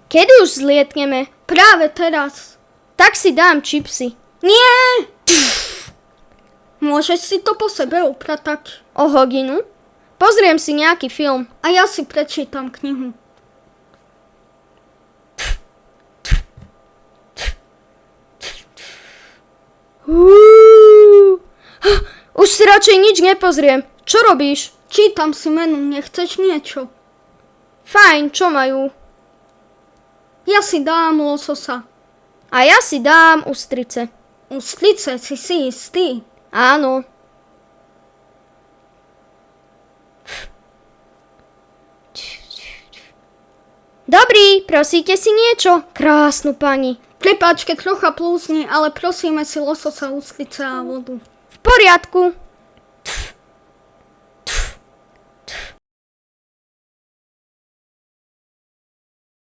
Kedy už zlietneme? Práve teraz. Tak si dám čipsy. Nie! Môžeš si to po sebe upratať. O hodinu? Pozriem si nejaký film. A ja si prečítam knihu. Už si radšej nič nepozriem. Čo robíš? Čítam si menu, nechceš niečo? Fajn, čo majú? Ja si dám lososa. A ja si dám ústrice. Ústlice, si istý? Áno. Dobrý, prosíte si niečo? Krásnu pani. Prepáč, keď trocha plúzni, ale prosíme si lososa, ústlice a vodu. V poriadku.